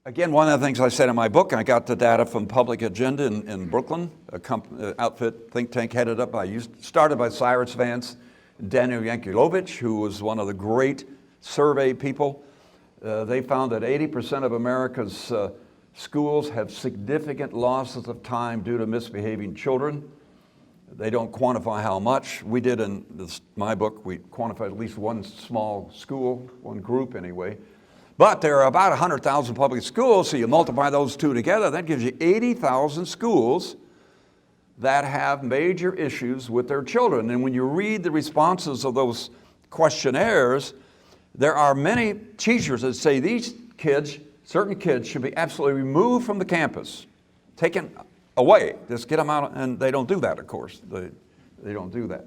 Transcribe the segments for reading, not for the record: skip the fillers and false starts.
Again, one of the things I said in my book, I got the data from Public Agenda in Brooklyn, outfit, think tank headed up started by Cyrus Vance, Daniel Yankelovich, who was one of the great survey people. They found that 80% of America's schools have significant losses of time due to misbehaving children. They don't quantify how much. We did in my book, we quantified at least one small school, one group anyway. But there are about 100,000 public schools, so you multiply those two together, that gives you 80,000 schools that have major issues with their children. And when you read the responses of those questionnaires, there are many teachers that say these kids, certain kids, should be absolutely removed from the campus, taken away, just get them out, and they don't do that, of course. They don't do that.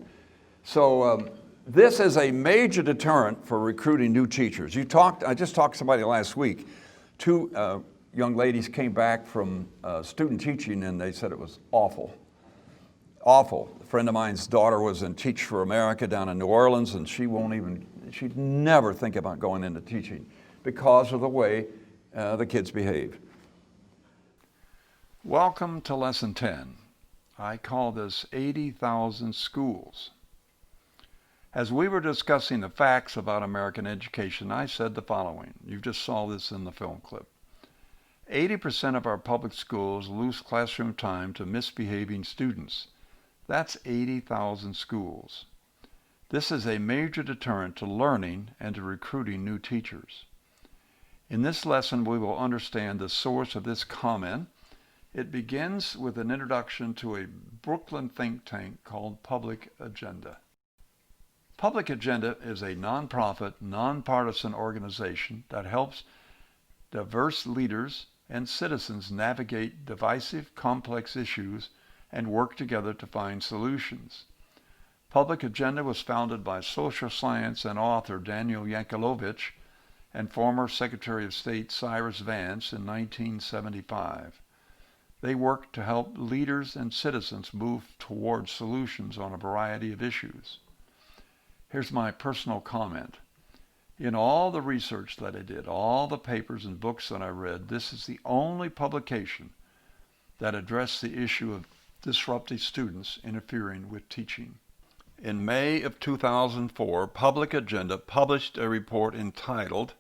So this is a major deterrent for recruiting new teachers. I just talked to somebody last week. Two young ladies came back from student teaching and they said it was awful. Awful. A friend of mine's daughter was in Teach for America down in New Orleans, and she'd never think about going into teaching because of the way the kids behave. Welcome to Lesson 10. I call this 80,000 schools. As we were discussing the facts about American education, I said the following. You just saw this in the film clip. 80% of our public schools lose classroom time to misbehaving students. That's 80,000 schools. This is a major deterrent to learning and to recruiting new teachers. In this lesson, we will understand the source of this comment. It begins with an introduction to a Brooklyn think tank called Public Agenda. Public Agenda is a nonprofit, nonpartisan organization that helps diverse leaders and citizens navigate divisive, complex issues and work together to find solutions. Public Agenda was founded by social science and author Daniel Yankelovich and former Secretary of State Cyrus Vance in 1975. They work to help leaders and citizens move towards solutions on a variety of issues. Here's my personal comment. In all the research that I did, all the papers and books that I read, this is the only publication that addressed the issue of disruptive students interfering with teaching. In May of 2004, Public Agenda published a report entitled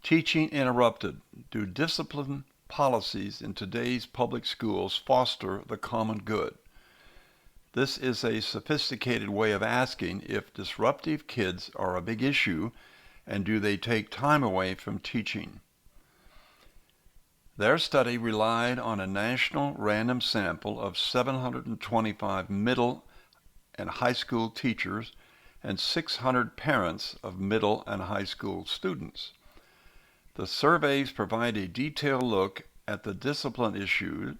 Teaching Interrupted: Do Discipline Policies in Today's Public Schools Foster the Common Good? This is a sophisticated way of asking if disruptive kids are a big issue and do they take time away from teaching. Their study relied on a national random sample of 725 middle and high school teachers and 600 parents of middle and high school students. The surveys provide a detailed look at the discipline issue,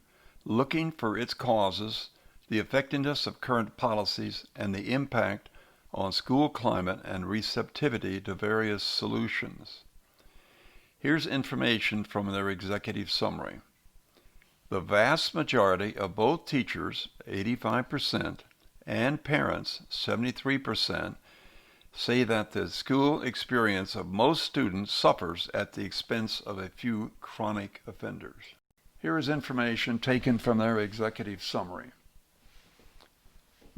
looking for its causes, the effectiveness of current policies, and the impact on school climate and receptivity to various solutions. Here's information from their executive summary. The vast majority of both teachers, 85%, and parents, 73%, say that the school experience of most students suffers at the expense of a few chronic offenders. Here is information taken from their executive summary.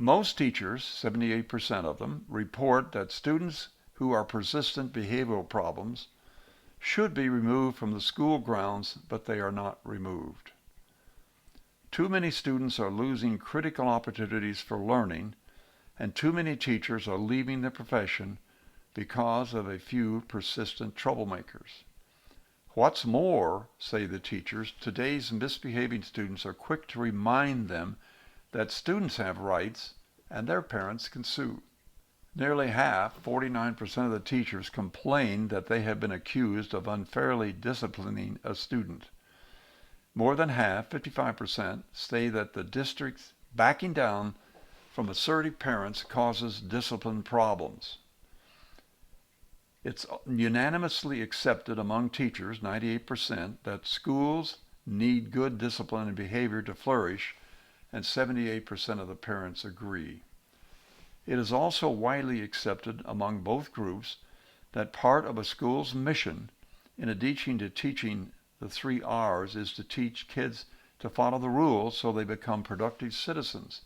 Most teachers, 78% of them, report that students who are persistent behavioral problems should be removed from the school grounds, but they are not removed. Too many students are losing critical opportunities for learning, and too many teachers are leaving the profession because of a few persistent troublemakers. What's more, say the teachers, today's misbehaving students are quick to remind them that students have rights and their parents can sue. Nearly half, 49% of the teachers, complain that they have been accused of unfairly disciplining a student. More than half, 55%, say that the district's backing down from assertive parents causes discipline problems. It's unanimously accepted among teachers, 98%, that schools need good discipline and behavior to flourish, and 78% of the parents agree. It is also widely accepted among both groups that part of a school's mission, in addition to teaching the 3 R's, is to teach kids to follow the rules so they become productive citizens.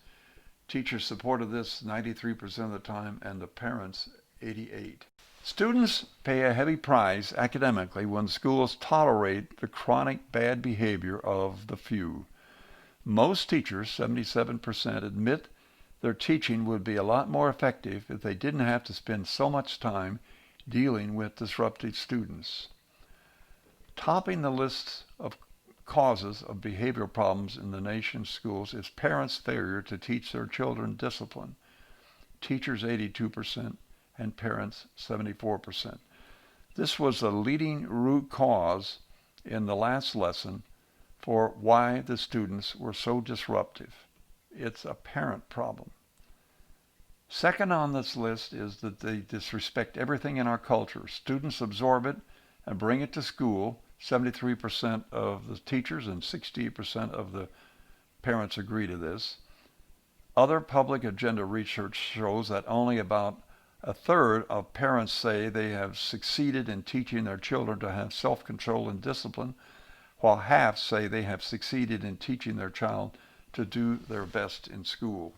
Teachers supported this 93% of the time, and the parents 88%. Students pay a heavy price academically when schools tolerate the chronic bad behavior of the few. Most teachers, 77%, admit their teaching would be a lot more effective if they didn't have to spend so much time dealing with disruptive students. Topping the list of causes of behavioral problems in the nation's schools is parents' failure to teach their children discipline. Teachers 82% and parents 74%. This was the leading root cause in the last lesson for why the students were so disruptive. It's a parent problem. Second on this list is that they disrespect everything in our culture. Students absorb it and bring it to school. 73% of the teachers and 68% of the parents agree to this. Other public agenda research shows that only about a third of parents say they have succeeded in teaching their children to have self-control and discipline, while half say they have succeeded in teaching their child to do their best in school.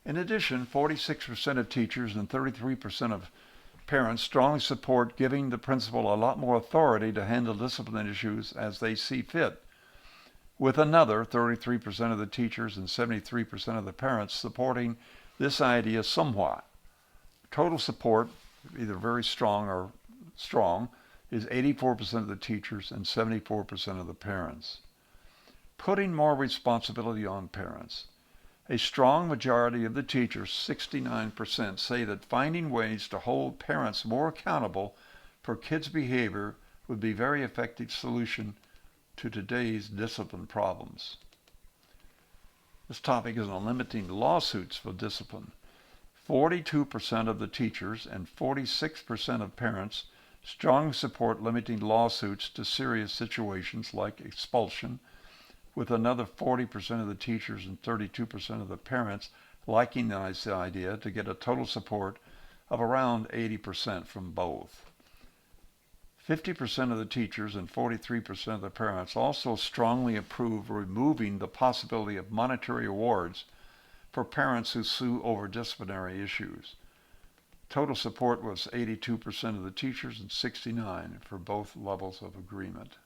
In addition, 46% of teachers and 33% of parents strongly support giving the principal a lot more authority to handle discipline issues as they see fit, with another 33% of the teachers and 73% of the parents supporting this idea somewhat. Total support, either very strong or strong, is 84% of the teachers and 74% of the parents. Putting more responsibility on parents. A strong majority of the teachers, 69%, say that finding ways to hold parents more accountable for kids' behavior would be a very effective solution to today's discipline problems. This topic is on limiting lawsuits for discipline. 42% of the teachers and 46% of parents strongly support limiting lawsuits to serious situations like expulsion, with another 40% of the teachers and 32% of the parents liking this idea to get a total support of around 80% from both. 50% of the teachers and 43% of the parents also strongly approve removing the possibility of monetary awards for parents who sue over disciplinary issues. Total support was 82% of the teachers and 69% for both levels of agreement.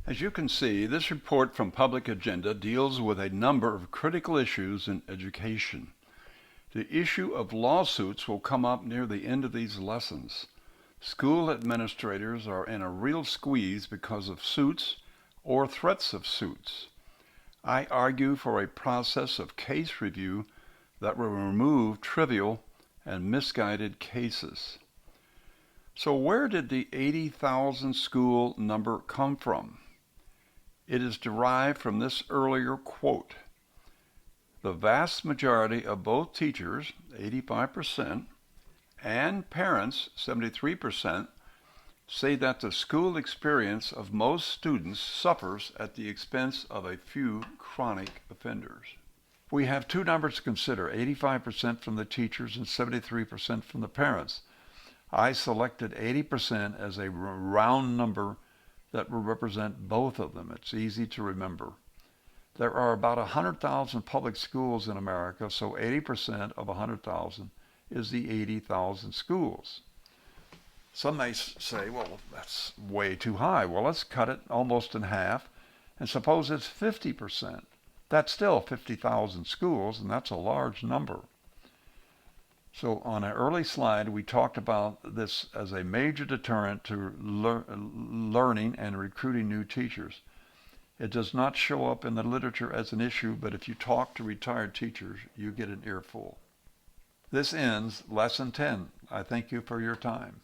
As you can see, this report from Public Agenda deals with a number of critical issues in education. The issue of lawsuits will come up near the end of these lessons. School administrators are in a real squeeze because of suits or threats of suits. I argue for a process of case review that will remove trivial and misguided cases. So where did the 80,000 school number come from? It is derived from this earlier quote. The vast majority of both teachers, 85%, and parents, 73%, say that the school experience of most students suffers at the expense of a few chronic offenders. We have two numbers to consider, 85% from the teachers and 73% from the parents. I selected 80% as a round number that will represent both of them. It's easy to remember. There are about 100,000 public schools in America, so 80% of 100,000 is the 80,000 schools. Some may say, well, that's way too high. Well, let's cut it almost in half, and suppose it's 50%. That's still 50,000 schools, and that's a large number. So on an early slide, we talked about this as a major deterrent to learning and recruiting new teachers. It does not show up in the literature as an issue, but if you talk to retired teachers, you get an earful. This ends Lesson 10. I thank you for your time.